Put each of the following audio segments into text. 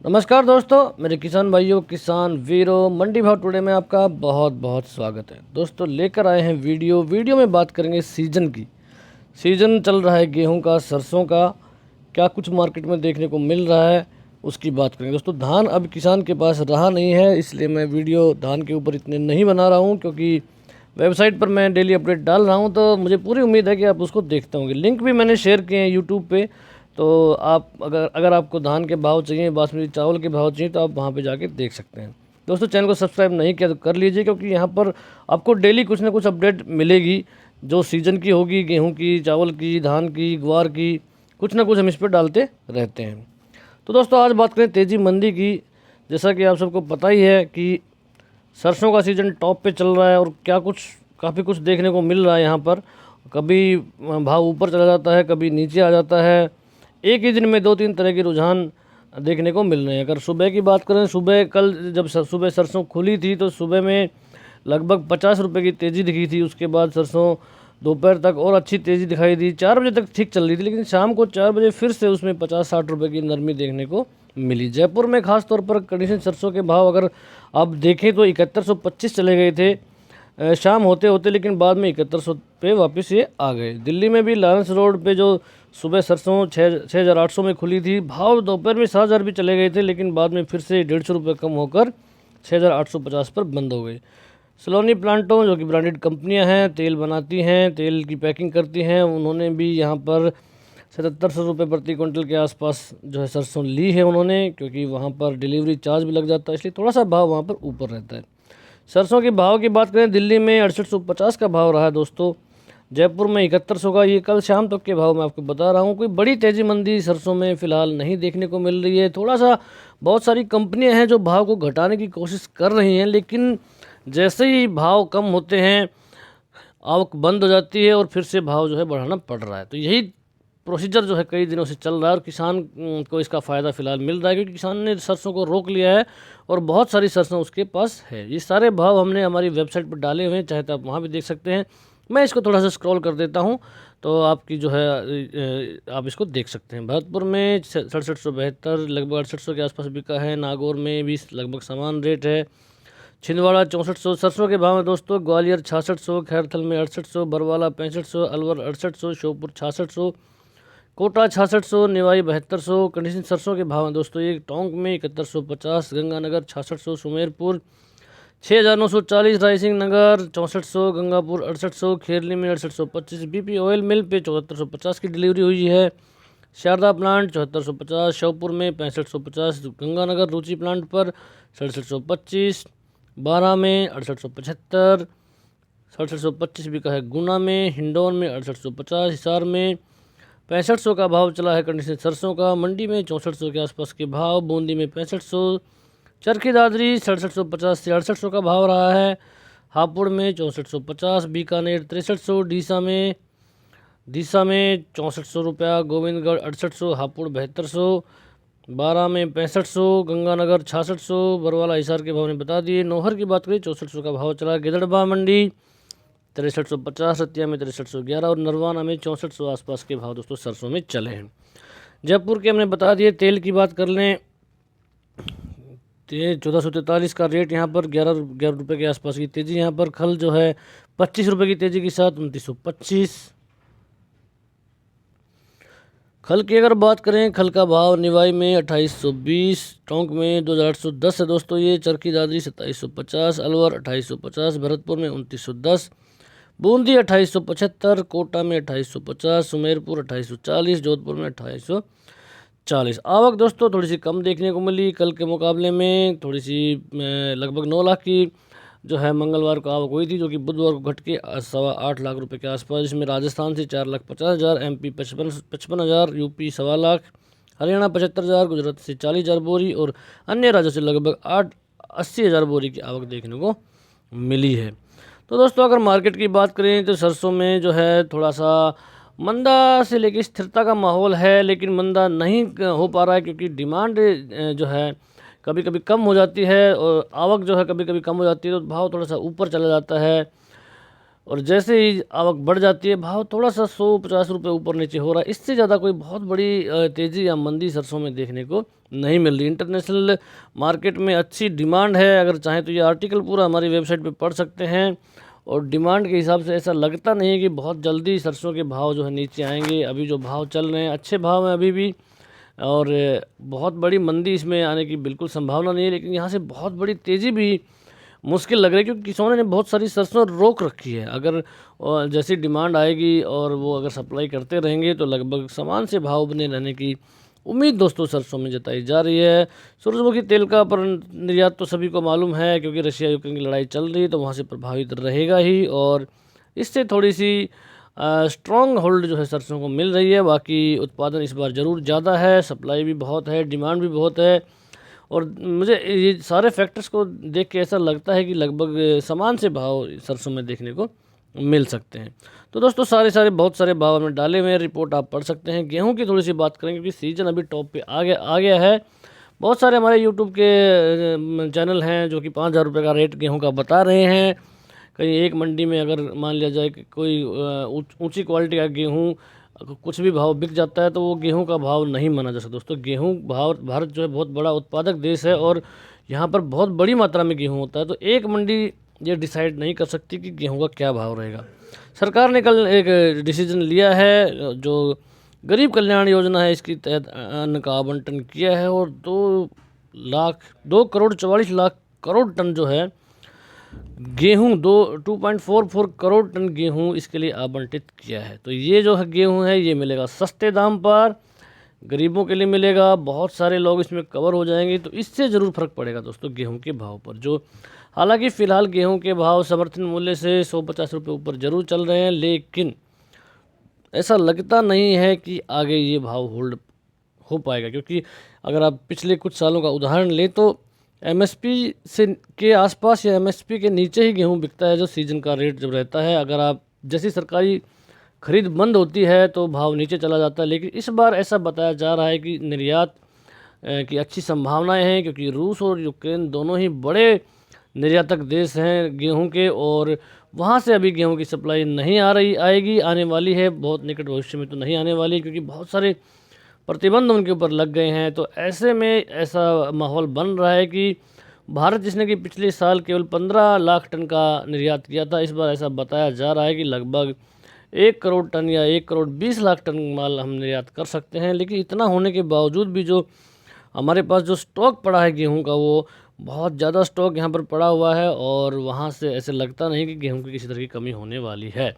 नमस्कार दोस्तों, मेरे किसान भाइयों, किसान वीरों, मंडी भाव टुडे में आपका बहुत बहुत स्वागत है। दोस्तों लेकर आए हैं वीडियो में बात करेंगे सीजन की। सीजन चल रहा है गेहूं का, सरसों का, क्या कुछ मार्केट में देखने को मिल रहा है उसकी बात करेंगे। दोस्तों धान अब किसान के पास रहा नहीं है, इसलिए मैं वीडियो धान के ऊपर इतने नहीं बना रहा हूँ, क्योंकि वेबसाइट पर मैं डेली अपडेट डाल रहा हूँ, तो मुझे पूरी उम्मीद है कि आप उसको देखते होंगे। लिंक भी मैंने शेयर किए हैं यूट्यूब पे, तो आप अगर आपको धान के भाव चाहिए, बासमती चावल के भाव चाहिए, तो आप वहाँ पे जाके देख सकते हैं। दोस्तों चैनल को सब्सक्राइब नहीं किया तो कर लीजिए, क्योंकि यहाँ पर आपको डेली कुछ ना कुछ अपडेट मिलेगी, जो सीज़न की होगी, गेहूं की, चावल की, धान की, ग्वार की, कुछ ना कुछ हम इस पर डालते रहते हैं। तो दोस्तों आज बात करें तेज़ी मंदी की। जैसा कि आप सबको पता ही है कि सरसों का सीज़न टॉप पे चल रहा है और काफ़ी कुछ देखने को मिल रहा है यहाँ पर। कभी भाव ऊपर चला जाता है, कभी नीचे आ जाता है। एक ही दिन में दो तीन तरह के रुझान देखने को मिल रहे हैं। अगर सुबह की बात करें, सुबह कल जब सुबह सरसों खुली थी तो सुबह में लगभग 50 रुपये की तेज़ी दिखी थी। उसके बाद सरसों दोपहर तक और अच्छी तेज़ी दिखाई दी, 4 बजे तक ठीक चल रही थी, लेकिन शाम को 4 बजे फिर से उसमें 50-60 रुपये की नरमी देखने को मिली। जयपुर में खास तौर पर कंडीशन सरसों के भाव अगर आप देखें तो 7125 चले गए थे शाम होते होते, लेकिन बाद में 7100 पे वापस ये आ गए। दिल्ली में भी लॉरेंस रोड पे जो सुबह सरसों 6,800 में खुली थी, भाव दोपहर में 7,000 भी चले गए थे, लेकिन बाद में फिर से 150 रुपये कम होकर 6,850 पर बंद हो गए। सलोनी प्लांटों, जो कि ब्रांडेड कंपनियां हैं, तेल बनाती हैं, तेल की पैकिंग करती हैं, उन्होंने भी यहाँ पर 7700 रुपये प्रति क्विंटल के आसपास जो है सरसों ली है उन्होंने, क्योंकि वहाँ पर डिलीवरी चार्ज भी लग जाता है, इसलिए थोड़ा सा भाव वहाँ पर ऊपर रहता है। सरसों के भाव की बात करें, दिल्ली में 6850 का भाव रहा है दोस्तों, जयपुर में 7100 का। ये कल शाम तक के भाव मैं आपको बता रहा हूँ। कोई बड़ी तेज़ी मंदी सरसों में फ़िलहाल नहीं देखने को मिल रही है। थोड़ा सा बहुत सारी कंपनियां हैं जो भाव को घटाने की कोशिश कर रही हैं, लेकिन जैसे ही भाव कम होते हैं आवक बंद हो जाती है और फिर से भाव जो है बढ़ाना पड़ रहा है। तो यही प्रोसीजर जो है कई दिनों से चल रहा है और किसान को इसका फ़ायदा फ़िलहाल मिल रहा है, क्योंकि किसान ने सरसों को रोक लिया है और बहुत सारी सरसों उसके पास है। ये सारे भाव हमने हमारी वेबसाइट पर डाले हुए हैं, चाहे तो आप वहाँ भी देख सकते हैं। मैं इसको थोड़ा सा स्क्रॉल कर देता हूँ तो आपकी जो है आप इसको देख सकते हैं। भरतपुर में 6772 लगभग 6800 के आसपास बिका है। नागौर में भी लगभग समान रेट है। छिंदवाड़ा 6400 सरसों के भाव में दोस्तों। ग्वालियर 6600, खैरथल में 6800, बरवाला 6500, अलवर 6800, श्योपुर 6600, कोटा 6600, निवाई 7200 कंडीशन सरसों के भाव हैं दोस्तों। ये टोंक में 7150, गंगानगर 6600, सुमेरपुर 6940, रायसिंह नगर 6400, गंगापुर 6800, खेरली में 6825, बीपी ऑयल मिल पे 7450 की डिलीवरी हुई है। शारदा प्लांट 7450, श्योपुर में 6550, गंगानगर रुचि प्लांट पर 6725, बारह में 6875, 6725 बिका है। गुना में, हिंडौन में 6850, हिसार में 6500 का भाव चला है कंडीशन सरसों का। मंडी में 6400 के आसपास के भाव। बूंदी में 6500, चरखी दादरी 6750 से 6800 का भाव रहा है। हापुड़ में 6450, बीकानेर 6300, डीसा में 6400 रुपया, गोविंदगढ़ 6800, हापुड़ 7200, बारह में 6500, गंगानगर 6600, बरवाला हिसार के भाव ने बता दिए। नौहर की बात करें 6400 का भाव चला। गिदड़बा मंडी 6350, रतिया में 6311 और नरवाना में 6400 आसपास के भाव दोस्तों सरसों में चले हैं। जयपुर के हमने बता दिए। तेल की बात कर लें, 1443 का रेट यहाँ पर, 11 रुपये के आसपास की तेज़ी यहाँ पर। खल जो है 25 रुपये की तेज़ी के साथ 2925। खल की अगर बात करें, खल का भाव निवाई में 2820, टोंक में 2810 है दोस्तों ये। चरखी दादरी 2750, अलवर 2850, भरतपुर में 2910, बूंदी 2875, कोटा में 2850, सुमेरपुर 2840, जोधपुर में 2840। आवक दोस्तों थोड़ी सी कम देखने को मिली कल के मुकाबले में, थोड़ी सी लगभग 9 लाख की जो है मंगलवार को आवक हुई थी, जो कि बुधवार को घट के 8.25 लाख रुपए के आसपास। इसमें राजस्थान से 4,50,000, एमपी 55,000, यूपी 1.25 लाख, हरियाणा 75,000, गुजरात से 40,000 बोरी और अन्य राज्यों से लगभग 80,000 बोरी की आवक देखने को मिली है। तो दोस्तों अगर मार्केट की बात करें तो सरसों में जो है थोड़ा सा मंदा से लेकर स्थिरता का माहौल है, लेकिन मंदा नहीं हो पा रहा है, क्योंकि डिमांड जो है कभी कभी कम हो जाती है और आवक जो है कभी कभी कम हो जाती है, तो भाव थोड़ा सा ऊपर चला जाता है। और जैसे ही आवक बढ़ जाती है भाव थोड़ा सा 100-50 रुपये ऊपर नीचे हो रहा है। इससे ज़्यादा कोई बहुत बड़ी तेज़ी या मंदी सरसों में देखने को नहीं मिल रही। इंटरनेशनल मार्केट में अच्छी डिमांड है, अगर चाहें तो ये आर्टिकल पूरा हमारी वेबसाइट पे पढ़ सकते हैं। और डिमांड के हिसाब से ऐसा लगता नहीं है कि बहुत जल्दी सरसों के भाव जो है नीचे आएंगे। अभी जो भाव चल रहे हैं अच्छे भाव हैं अभी भी, और बहुत बड़ी मंदी इसमें आने की बिल्कुल संभावना नहीं है। लेकिन यहाँ से बहुत बड़ी तेज़ी भी मुश्किल लग रही है, क्योंकि किसानों ने बहुत सारी सरसों रोक रखी है। अगर जैसी डिमांड आएगी और वो अगर सप्लाई करते रहेंगे तो लगभग समान से भाव बने रहने की उम्मीद दोस्तों सरसों में जताई जा रही है। सूरजमुखी तेल का पर निर्यात तो सभी को मालूम है, क्योंकि रशिया यूक्रेन की लड़ाई चल रही है तो वहाँ से प्रभावित रहेगा ही, और इससे थोड़ी सी स्ट्रॉन्ग होल्ड जो है सरसों को मिल रही है। बाकी उत्पादन इस बार ज़रूर ज़्यादा है, सप्लाई भी बहुत है, डिमांड भी बहुत है, और मुझे ये सारे फैक्टर्स को देख के ऐसा लगता है कि लगभग समान से भाव सरसों में देखने को मिल सकते हैं। तो दोस्तों सारे बहुत सारे भाव हमने डाले हुए हैं, रिपोर्ट आप पढ़ सकते हैं। गेहूं की थोड़ी सी बात करेंगे क्योंकि सीजन अभी टॉप पे आ गया है। बहुत सारे हमारे यूट्यूब के चैनल हैं जो कि 5,000 रुपये का रेट गेहूं का बता रहे हैं। कहीं एक मंडी में अगर मान लिया जाए कि कोई ऊंची क्वालिटी का गेहूँ कुछ भी भाव बिक जाता है तो वो गेहूं का भाव नहीं माना जा सकता दोस्तों। गेहूं भाव, भारत जो है बहुत बड़ा उत्पादक देश है और यहाँ पर बहुत बड़ी मात्रा में गेहूं होता है, तो एक मंडी ये डिसाइड नहीं कर सकती कि गेहूं का क्या भाव रहेगा। सरकार ने कल एक डिसीजन लिया है, जो गरीब कल्याण योजना है इसकी तहत अन्न का आवंटन किया है, और 2 करोड़ 44 लाख करोड़ टन जो है गेहूं 2.44 करोड़ टन गेहूं इसके लिए आवंटित किया है। तो ये जो है गेहूं है ये मिलेगा सस्ते दाम पर, गरीबों के लिए मिलेगा, बहुत सारे लोग इसमें कवर हो जाएंगे, तो इससे ज़रूर फर्क पड़ेगा दोस्तों गेहूं के भाव पर। जो हालांकि फ़िलहाल गेहूं के भाव समर्थन मूल्य से 150 रुपये ऊपर ज़रूर चल रहे हैं, लेकिन ऐसा लगता नहीं है कि आगे ये भाव होल्ड हो पाएगा। क्योंकि अगर आप पिछले कुछ सालों का उदाहरण लें तो एमएसपी से के आसपास या एमएसपी के नीचे ही गेहूं बिकता है जो सीजन का रेट जब रहता है। अगर आप जैसी सरकारी खरीद बंद होती है तो भाव नीचे चला जाता है। लेकिन इस बार ऐसा बताया जा रहा है कि निर्यात की अच्छी संभावनाएं हैं, क्योंकि रूस और यूक्रेन दोनों ही बड़े निर्यातक देश हैं गेहूं के, और वहाँ से अभी गेहूं की सप्लाई नहीं आएगी, आने वाली है, बहुत निकट भविष्य में तो नहीं आने वाली, क्योंकि बहुत सारे प्रतिबंध उनके ऊपर लग गए हैं। तो ऐसे में ऐसा माहौल बन रहा है कि भारत, जिसने कि पिछले साल केवल 15 लाख टन का निर्यात किया था, इस बार ऐसा बताया जा रहा है कि लगभग 1 करोड़ टन या 1 करोड़ 20 लाख टन माल हम निर्यात कर सकते हैं। लेकिन इतना होने के बावजूद भी जो हमारे पास जो स्टॉक पड़ा है गेहूं का, वो बहुत ज़्यादा स्टॉक यहाँ पर पड़ा हुआ है, और वहाँ से ऐसे लगता नहीं कि गेहूं की किसी तरह की कमी होने वाली है।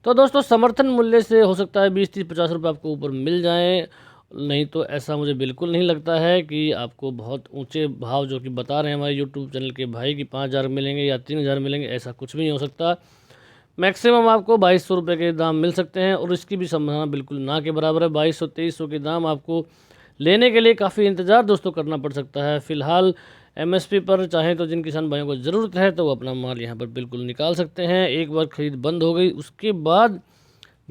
तो दोस्तों समर्थन मूल्य से हो सकता है 20-30-50 रुपये आपको ऊपर मिल जाएँ, नहीं तो ऐसा मुझे बिल्कुल नहीं लगता है कि आपको बहुत ऊंचे भाव जो कि बता रहे हैं हमारे यूट्यूब चैनल के भाई कि 5,000 मिलेंगे या 3,000 मिलेंगे, ऐसा कुछ भी नहीं हो सकता। मैक्सिमम आपको 2,200 रुपये के दाम मिल सकते हैं, और इसकी भी संभावना बिल्कुल ना के बराबर है। 2,200-2,300 के दाम आपको लेने के लिए काफ़ी इंतज़ार दोस्तों करना पड़ सकता है। फ़िलहाल एमएसपी पर चाहें तो जिन किसान भाइयों को ज़रूरत है तो वो अपना माल यहाँ पर बिल्कुल निकाल सकते हैं। एक बार खरीद बंद हो गई उसके बाद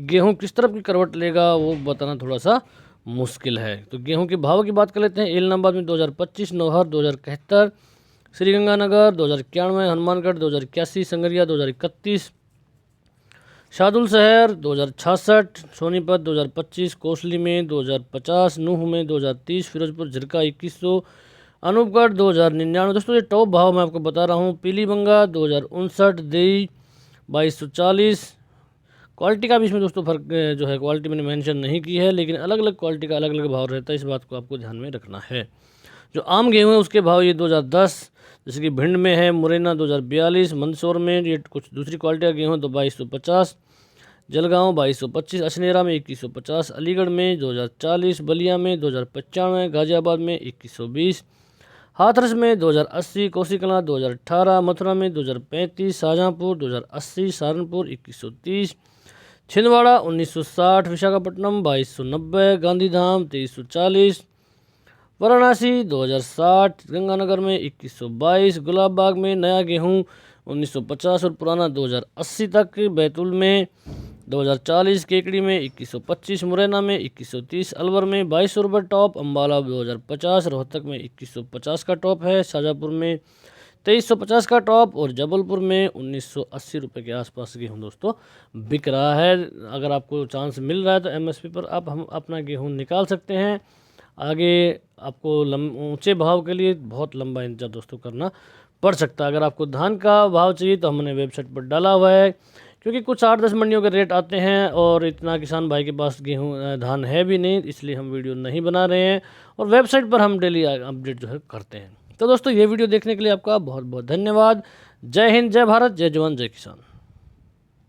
गेहूँ किस तरफ की करवट लेगा वो बताना थोड़ा सा मुश्किल है। तो गेहूं के भाव की बात कर लेते हैं। एलनाबाद में 2025, नौहर 2071, श्रीगंगानगर 2091, हनुमानगढ़ 2081, संगरिया 2031, शादुल शहर 2066, सोनीपत 2025, कोसली में 2050, नूह में 2030, फिरोजपुर झिरका 2100, अनूपगढ़ 2099। दोस्तों ये टॉप भाव मैं आपको बता रहा हूँ। पीलीबंगा 2059, देई 2240। क्वालिटी का भी इसमें दोस्तों फर्क जो है, क्वालिटी मैंने मेंशन नहीं की है, लेकिन अलग अलग क्वालिटी का अलग अलग भाव रहता है, इस बात को आपको ध्यान में रखना है। जो आम गेहूँ है उसके भाव ये 2010, जैसे कि भिंड में है, मुरैना 2042, मंदसौर में ये कुछ दूसरी क्वालिटी का गेहूँ तो 2250, जलगांव 2225, अछनेरा में 2150, अलीगढ़ में 2040, बलिया में 2095, गाजियाबाद में 2120, हाथरस में 2080, कोसीकला 2018, मथुरा में 2035, शाहजहाँपुर 2080, सहारनपुर 2130, छिंदवाड़ा 1960, विशाखापट्टनम 2290, गांधीधाम 2340, वाराणसी 2060, गंगानगर में 2122, गुलाबबाग में नया गेहूं 1950 और पुराना 2080 तक, बैतूल में 2040, केकड़ी में 2125, मुरैना में 2130, अलवर में 2200 रुपये टॉप, अम्बाला 2050, रोहतक में 2150 का टॉप है, शाजापुर में 2350 का टॉप और जबलपुर में 1980 रुपये के आसपास गेहूँ दोस्तों बिक रहा है। अगर आपको चांस मिल रहा है तो एमएसपी पर आप हम अपना गेहूँ निकाल सकते हैं। आगे आपको ऊंचे भाव के लिए बहुत लंबा इंतजार दोस्तों करना पड़ सकता है। अगर आपको धान का भाव चाहिए तो हमने वेबसाइट पर डाला हुआ है, क्योंकि कुछ 8-10 मंडियों के रेट आते हैं और इतना किसान भाई के पास गेहूँ धान है भी नहीं, इसलिए हम वीडियो नहीं बना रहे हैं और वेबसाइट पर हम डेली अपडेट जो है करते हैं। तो दोस्तों ये वीडियो देखने के लिए आपका बहुत बहुत धन्यवाद। जय हिंद, जय भारत, जय जवान, जय किसान।